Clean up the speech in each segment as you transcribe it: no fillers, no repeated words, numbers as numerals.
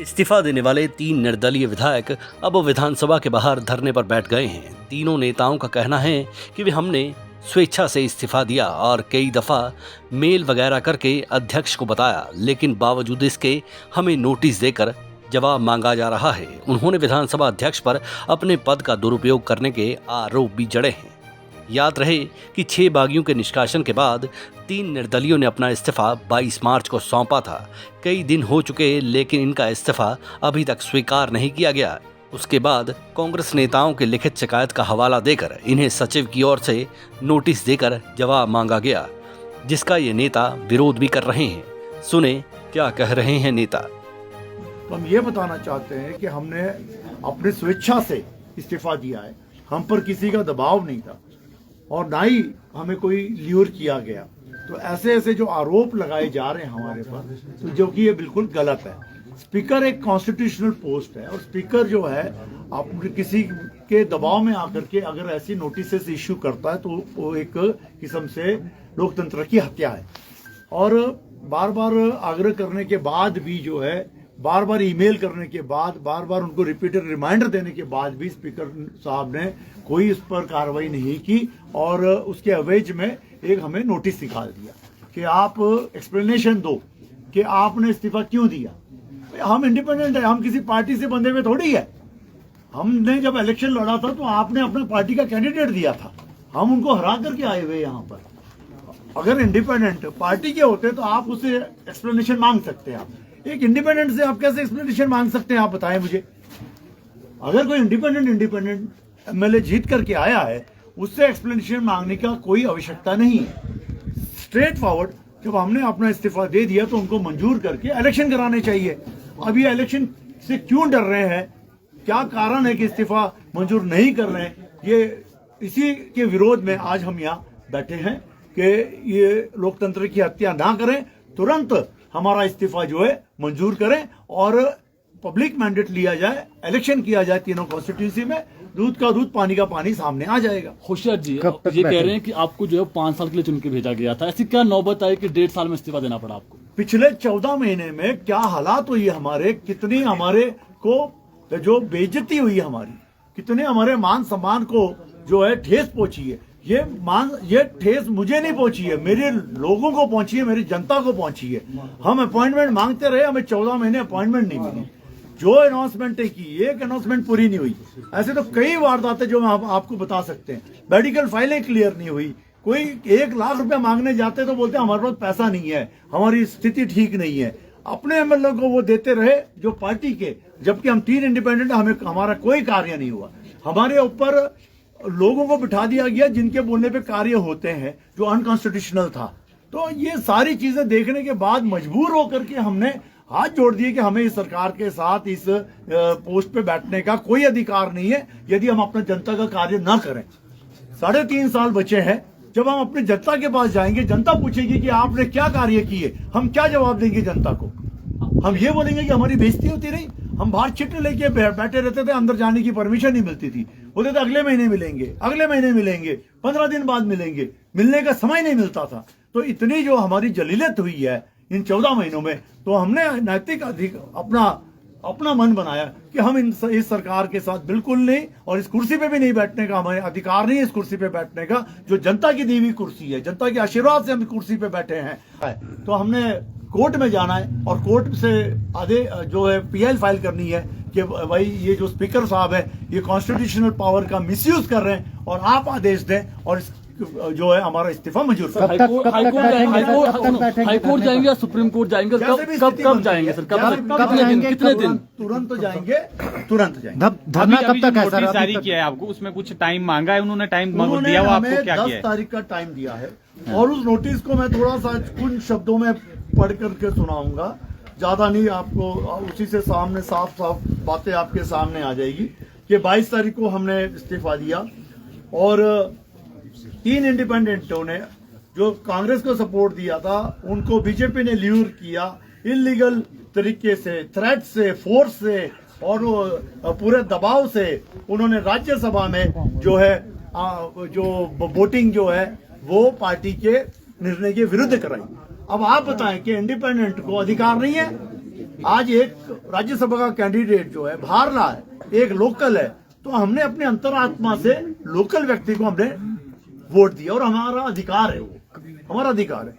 इस्तीफा देने वाले 3 निर्दलीय विधायक अब विधानसभा के बाहर धरने पर बैठ गए हैं। तीनों नेताओं का कहना है कि हमने स्वेच्छा से इस्तीफा दिया और कई दफा मेल वगैरह करके अध्यक्ष को बताया, लेकिन बावजूद इसके हमें नोटिस देकर जवाब मांगा जा रहा है। उन्होंने विधानसभा अध्यक्ष पर अपने पद का दुरुपयोग करने के आरोप भी जड़े हैं। याद रहे कि 6 बागियों के निष्कासन के बाद 3 निर्दलियों ने अपना इस्तीफा 22 मार्च को सौंपा था। कई दिन हो चुके, लेकिन इनका इस्तीफा अभी तक स्वीकार नहीं किया गया। उसके बाद कांग्रेस नेताओं के लिखित शिकायत का हवाला देकर इन्हें सचिव की ओर से नोटिस देकर जवाब मांगा गया, जिसका ये नेता विरोध भी कर रहे हैं। सुने क्या कह रहे हैं नेता। तो हम ये बताना चाहते हैं कि हमने अपनी स्वेच्छा से इस्तीफा दिया है। हम पर किसी का दबाव नहीं था और ना ही हमें कोई ल्यूर किया गया। तो ऐसे ऐसे जो आरोप लगाए जा रहे हैं हमारे पर, तो जो कि ये बिल्कुल गलत है। स्पीकर एक कॉन्स्टिट्यूशनल पोस्ट है और स्पीकर जो है आप किसी के दबाव में आकर के अगर ऐसी नोटिस इश्यू करता है तो वो एक किस्म से लोकतंत्र की हत्या है। और बार बार आग्रह करने के बाद भी जो है, बार बार ईमेल करने के बाद, बार बार उनको रिपीटेड रिमाइंडर देने के बाद भी स्पीकर साहब ने कोई इस पर कार्रवाई नहीं की और उसके अवेज में एक हमें नोटिस निकाल दिया कि आप एक्सप्लेनेशन दो कि आपने इस्तीफा क्यों दिया। हम इंडिपेंडेंट है, हम किसी पार्टी से बंधे हुए थोड़ी है। हमने जब इलेक्शन लड़ा था तो आपने अपना पार्टी का कैंडिडेट दिया था, हम उनको हरा करके आए हुए यहाँ पर। अगर इंडिपेंडेंट पार्टी के होते तो आप उससे एक्सप्लेनेशन मांग सकते हैं। आप एक इंडिपेंडेंट से आप कैसे एक्सप्लेनेशन मांग सकते हैं, आप बताएं मुझे। अगर कोई इंडिपेंडेंट एमएलए जीत करके आया है, उससे एक्सप्लेनेशन मांगने का कोई आवश्यकता नहीं है। स्ट्रेट फॉरवर्ड जब हमने अपना इस्तीफा दे दिया तो उनको मंजूर करके इलेक्शन कराने चाहिए। अब ये इलेक्शन से क्यों डर रहे हैं, क्या कारण है कि इस्तीफा मंजूर नहीं कर रहे हैं, ये इसी के विरोध में आज हम यहाँ बैठे हैं कि ये लोकतंत्र की हत्या ना करें, तुरंत हमारा इस्तीफा जो है मंजूर करें और पब्लिक मैंडेट लिया जाए, इलेक्शन किया जाए तीनों कॉन्स्टिट्यूंसी में। दूध का दूध, पानी का पानी सामने आ जाएगा। होशियार जी ये कह रहे हैं कि आपको जो है 5 साल के लिए चुन के भेजा गया था, ऐसी क्या नौबत आई कि 1.5 साल में इस्तीफा देना पड़ा आपको? पिछले 14 महीने में क्या हालात हुई हमारे, कितनी हमारे को जो बेइज्जती हुई हमारी, कितने हमारे मान सम्मान को जो है ठेस पहुंची है। ये ठेस मुझे नहीं पहुंची है, मेरे लोगों को पहुंची है, मेरी जनता को पहुंची है। हम अपॉइंटमेंट मांगते रहे, हमें 14 महीने अपॉइंटमेंट नहीं मिली। जो अनाउंसमेंट की, एक अनाउंसमेंट पूरी नहीं हुई। ऐसे तो कई वारदातें जो हम आपको बता सकते हैं। मेडिकल फाइलें क्लियर नहीं हुई। कोई 1 लाख रुपया मांगने जाते तो बोलते हमारे पास पैसा नहीं है, हमारी स्थिति ठीक नहीं है। अपने एमएलए को वो देते रहे जो पार्टी के, जबकि हम 3 इंडिपेंडेंट, हमें हमारा कोई कार्य नहीं हुआ। हमारे ऊपर लोगों को बिठा दिया गया जिनके बोलने पे कार्य होते हैं, जो अनकॉन्स्टिट्यूशनल था। तो ये सारी चीजें देखने के बाद मजबूर होकर के हमने हाथ जोड़ दिए कि हमें इस सरकार के साथ इस पोस्ट पे बैठने का कोई अधिकार नहीं है यदि हम अपने जनता का कार्य ना करें। 3.5 साल बचे हैं। जब हम अपनी जनता के पास जाएंगे, जनता पूछेगी कि आपने क्या कार्य किए, हम क्या जवाब देंगे जनता को? हम ये बोलेंगे कि हमारी बेइज्जती होती रही, हम बाहर चिट्ठी लेके बैठे रहते थे, अंदर जाने की परमिशन नहीं मिलती थी। बोलते थे अगले महीने मिलेंगे, अगले महीने मिलेंगे, 15 दिन बाद मिलेंगे, मिलने का समय नहीं मिलता था। तो इतनी जो हमारी जलीलत हुई है इन 14 महीनों में, तो हमने नैतिक अपना मन बनाया कि हम इस सरकार के साथ बिल्कुल नहीं, और इस कुर्सी पे भी नहीं बैठने का हमें अधिकार नहीं है। इस कुर्सी पे बैठने का, जो जनता की दी हुई कुर्सी है, जनता के आशीर्वाद से हम कुर्सी पे बैठे हैं। तो हमने कोर्ट में जाना है और कोर्ट से जो है पीएल फाइल करनी है कि भाई ये जो स्पीकर साहब है ये कॉन्स्टिट्यूशनल पावर का मिसयूज कर रहे हैं और आप आदेश दें और जो है हमारा इस्तीफा मंजूर कर। हाईकोर्ट जाएंगे या सुप्रीम कोर्ट जाएंगे? कब जाएंगे सर? कितने दिन? तुरंत जाएंगे, तुरंत जाएंगे। धरना कब तक है सर? जारी किया है आपको, उसमें कुछ टाइम मांगा है उन्होंने? टाइम दिया हुआ आपको? क्या किया है? 10 तारीख का टाइम दिया है और उस नोटिस को मैं थोड़ा सा कुछ शब्दों में पढ़ करके सुनाऊंगा, ज्यादा नहीं, आपको उसी से सामने साफ बातें आपके सामने आ जाएगी कि 22 तारीख को हमने इस्तीफा दिया और 3 इंडिपेंडेंटों ने जो कांग्रेस को सपोर्ट दिया था उनको बीजेपी ने ल्यूर किया इलीगल तरीके से, थ्रेट से, फोर्स से और पूरे दबाव से। उन्होंने राज्यसभा में जो है जो वोटिंग जो है वो पार्टी के निर्णय के विरुद्ध कराई। अब आप बताएं कि इंडिपेंडेंट को अधिकार नहीं है? आज एक राज्यसभा का कैंडिडेट जो है बाहर रहा है, एक लोकल है, तो हमने अपने अंतरात्मा से लोकल व्यक्ति को हमने वोट दिया और हमारा अधिकार है, वो हमारा अधिकार है।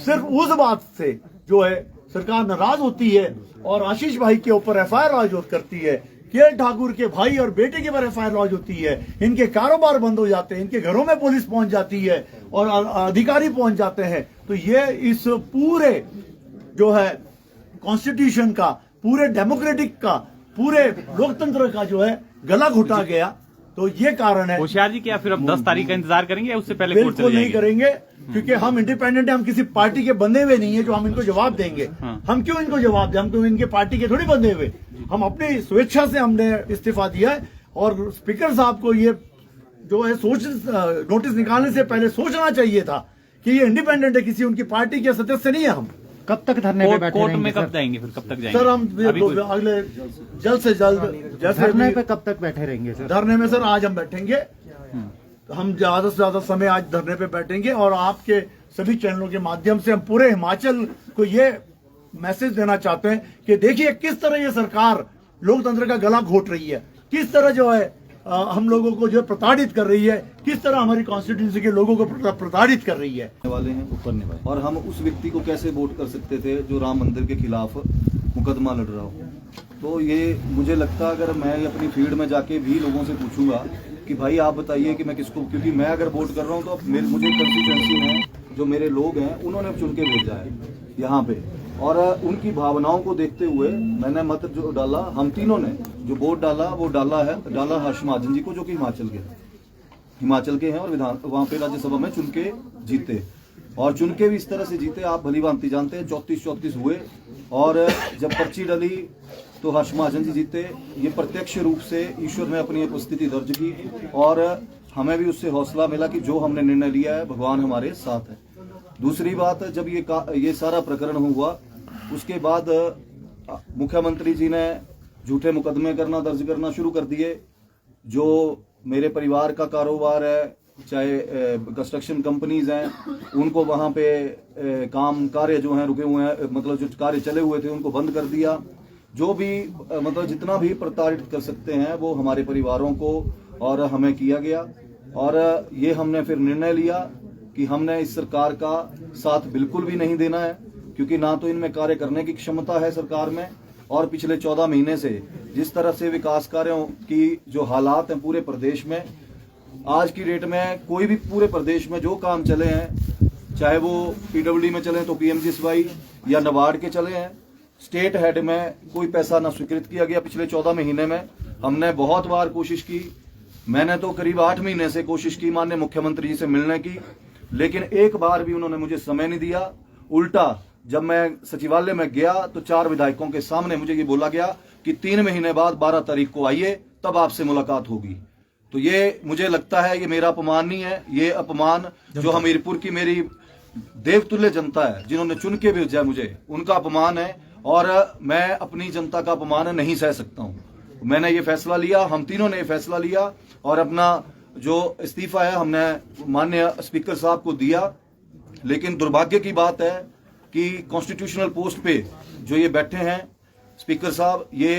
सिर्फ उस बात से जो है सरकार नाराज होती है और आशीष भाई के ऊपर एफआईआर लॉन्च करती है, के ठाकुर के भाई और बेटे के ऊपर एफआईआर लॉन्च होती है, इनके कारोबार बंद हो जाते हैं, इनके घरों में पुलिस पहुंच जाती है और अधिकारी पहुंच जाते हैं। तो ये इस पूरे जो है कॉन्स्टिट्यूशन का, पूरे डेमोक्रेटिक का, पूरे लोकतंत्र का जो है गला घुटा गया। तो ये कारण है। होशियार जी, क्या फिर अब 10 तारीख का इंतजार करेंगे या उससे पहले कोर्ट बिल्कुल चले नहीं जाएंगे? करेंगे, क्योंकि हम इंडिपेंडेंट है, हम किसी पार्टी के बंधे हुए नहीं है जो हम इनको जवाब देंगे। हम क्यों इनको जवाब दें, हम तो इनके पार्टी के थोड़ी बंधे हुए, हम अपनी स्वेच्छा से हमने इस्तीफा दिया है। और स्पीकर साहब को ये जो है नोटिस निकालने से पहले सोचना चाहिए था कि ये इंडिपेंडेंट है, किसी उनकी पार्टी के सदस्य नहीं है हम। कब तक धरने पे बैठे कोर्ट रहेंगे में कब सर? जाएंगे, फिर कब तक जाएंगे? सर हम अभी कोई- अगले जल्द से जल्द, जैसे धरने भी पे कब तक बैठे रहेंगे सर? धरने में सर आज हम बैठेंगे, हम ज्यादा से ज्यादा समय आज धरने पे बैठेंगे और आपके सभी चैनलों के माध्यम से हम पूरे हिमाचल को ये मैसेज देना चाहते हैं कि देखिए किस तरह ये सरकार लोकतंत्र का गला घोट रही है, किस तरह जो है हम लोगों को जो प्रताड़ित कर रही है, किस तरह हमारी कॉन्स्टिट्यूंसी के लोगों को प्रताड़ित कर रही है। वाले हैं और हम उस व्यक्ति को कैसे वोट कर सकते थे जो राम मंदिर के खिलाफ मुकदमा लड़ रहा हो। तो ये मुझे लगता, अगर मैं अपनी फील्ड में जाके भी लोगों से पूछूंगा कि भाई आप बताइए कि मैं किसको, क्योंकि मैं अगर वोट कर रहा हूँ तो मुझे कंस्टिट्यूएंसी में जो मेरे लोग हैं उन्होंने चुन के भेजा है यहाँ पे, और उनकी भावनाओं को देखते हुए मैंने मत जो डाला, हम तीनों ने जो वोट डाला वो डाला हाशिम महाजन जी को, जो कि हिमाचल के हैं और वहाँ पे राज्यसभा में चुन के जीते, और चुन के भी इस तरह से जीते, आप भली भांति जानते हैं, 34-34 हुए। और जब पर्ची डली तो हाशिम महाजन जी जीते। ये प्रत्यक्ष रूप से ईश्वर ने अपनी उपस्थिति दर्ज की और हमें भी उससे हौसला मिला कि जो हमने निर्णय लिया है भगवान हमारे साथ है। दूसरी बात, जब ये सारा प्रकरण हुआ उसके बाद मुख्यमंत्री जी ने झूठे मुकदमे दर्ज करना शुरू कर दिए। जो मेरे परिवार का कारोबार है, चाहे कंस्ट्रक्शन कंपनीज हैं, उनको वहां पे कार्य जो हैं रुके हुए हैं, मतलब जो कार्य चले हुए थे उनको बंद कर दिया। जो भी मतलब जितना भी प्रताड़ित कर सकते हैं वो हमारे परिवारों को और हमें किया गया। और ये हमने फिर निर्णय लिया कि हमने इस सरकार का साथ बिल्कुल भी नहीं देना है, क्योंकि ना तो इनमें कार्य करने की क्षमता है सरकार में, और पिछले 14 महीने से जिस तरह से विकास कार्यों की जो हालात हैं पूरे प्रदेश में, आज की डेट में कोई भी पूरे प्रदेश में जो काम चले हैं, चाहे वो पीडब्ल्यूडी में चले तो पीएमजीएसवाई या नाबार्ड के चले हैं, स्टेट हेड में कोई पैसा ना स्वीकृत किया गया। पिछले 14 महीने में हमने बहुत बार कोशिश की, मैंने तो करीब 8 महीने से कोशिश की माननीय मुख्यमंत्री जी से मिलने की, लेकिन एक बार भी उन्होंने मुझे समय नहीं दिया। उल्टा जब मैं सचिवालय में गया तो 4 विधायकों के सामने मुझे ये बोला गया कि 3 महीने बाद 12 तारीख को आइए, तब आपसे मुलाकात होगी। तो ये मुझे लगता है ये मेरा अपमान नहीं है, ये अपमान जो हमीरपुर की मेरी देवतुल्य जनता है जिन्होंने चुन के भेजा मुझे, उनका अपमान है, और मैं अपनी जनता का अपमान नहीं सह सकता हूं। मैंने ये फैसला लिया, हम तीनों ने ये फैसला लिया और अपना जो इस्तीफा है हमने माननीय स्पीकर साहब को दिया। लेकिन दुर्भाग्य की बात है कि कॉन्स्टिट्यूशनल पोस्ट पे जो ये बैठे हैं स्पीकर साहब, ये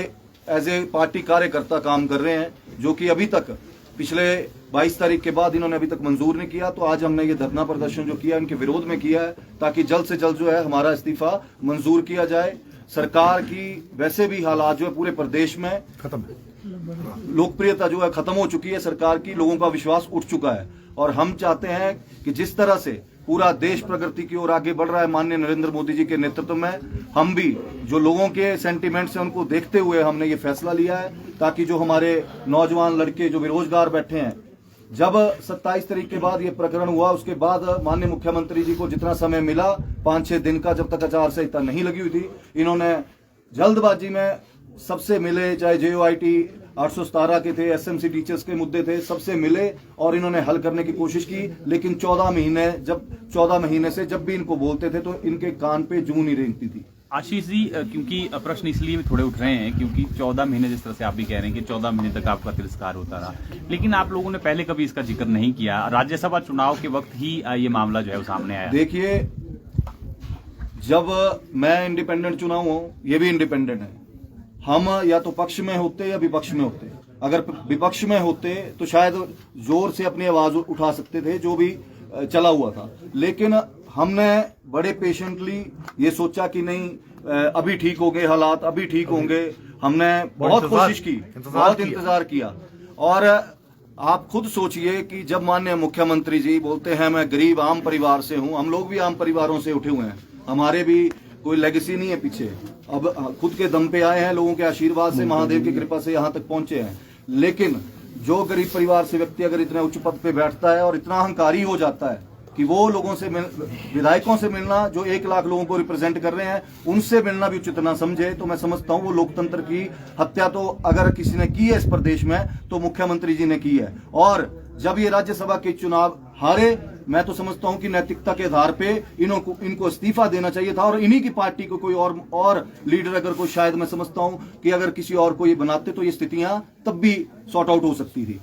एज ए पार्टी कार्यकर्ता काम कर रहे हैं, जो कि अभी तक पिछले 22 तारीख के बाद इन्होंने अभी तक मंजूर नहीं किया। तो आज हमने ये धरना प्रदर्शन जो किया इनके विरोध में किया है, ताकि जल्द से जल्द जो है हमारा इस्तीफा मंजूर किया जाए। सरकार की वैसे भी हालात जो है पूरे प्रदेश में खत्म है, लोकप्रियता जो है खत्म हो चुकी है सरकार की, लोगों का विश्वास उठ चुका है। और हम चाहते हैं कि जिस तरह से पूरा देश प्रगति की ओर आगे बढ़ रहा है माननीय नरेंद्र मोदी जी के नेतृत्व में, हम भी जो लोगों के सेंटीमेंट्स हैं उनको देखते हुए हमने ये फैसला लिया है, ताकि जो हमारे नौजवान लड़के जो बेरोजगार बैठे हैं, जब 27 तारीख के बाद ये प्रकरण हुआ उसके बाद माननीय मुख्यमंत्री जी को जितना समय मिला 5-6 दिन का, जब तक आचार संहिता नहीं लगी हुई थी, इन्होंने जल्दबाजी में सबसे मिले, चाहे JOIT 817 के थे, SMC टीचर्स के मुद्दे थे, सबसे मिले और इन्होंने हल करने की कोशिश की। लेकिन 14 महीने से जब भी इनको बोलते थे तो इनके कान पे जूं नहीं रेंगती थी। आशीष जी, क्योंकि प्रश्न इसलिए भी थोड़े उठ रहे हैं क्योंकि 14 महीने, जिस तरह से आप भी कह रहे हैं कि 14 महीने तक आपका तिरस्कार होता रहा, लेकिन आप लोगों ने पहले कभी इसका जिक्र नहीं किया। राज्यसभा चुनाव के वक्त ही ये मामला जो है वो सामने आया। देखिए, जब मैं इंडिपेंडेंट चुना हूं, ये भी इंडिपेंडेंट है, हम या तो पक्ष में होते या विपक्ष में होते। अगर विपक्ष में होते तो शायद जोर से अपनी आवाज उठा सकते थे, जो भी चला हुआ था। लेकिन हमने बड़े पेशेंटली ये सोचा कि नहीं, अभी ठीक हो गए हालात, अभी ठीक होंगे। हमने बहुत कोशिश की, बहुत इंतजार किया। और आप खुद सोचिए कि जब माननीय मुख्यमंत्री जी बोलते हैं मैं गरीब आम परिवार से हूं, हम लोग भी आम परिवारों से उठे हुए हैं, हमारे भी कोई लेगेसी नहीं है पीछे, अब खुद के दम पे आए हैं, लोगों के आशीर्वाद से, महादेव की कृपा से यहाँ तक पहुंचे हैं। लेकिन जो गरीब परिवार से व्यक्ति अगर इतने उच्च पद पे बैठता है और इतना अहंकारी हो जाता है कि वो लोगों से विधायकों से मिलना जो 1 लाख लोगों को रिप्रेजेंट कर रहे हैं, उनसे मिलना भी उचित ना समझे, तो मैं समझता हूं वो लोकतंत्र की हत्या तो अगर किसी ने की है इस प्रदेश में तो मुख्यमंत्री जी ने की है। और जब ये राज्यसभा के चुनाव हारे, मैं तो समझता हूं कि नैतिकता के आधार पे इनको इस्तीफा देना चाहिए था, और इन्हीं की पार्टी को कोई और लीडर अगर कोई, शायद मैं समझता हूं कि अगर किसी और को ये बनाते तो ये स्थितियां तब भी सॉर्ट आउट हो सकती थी।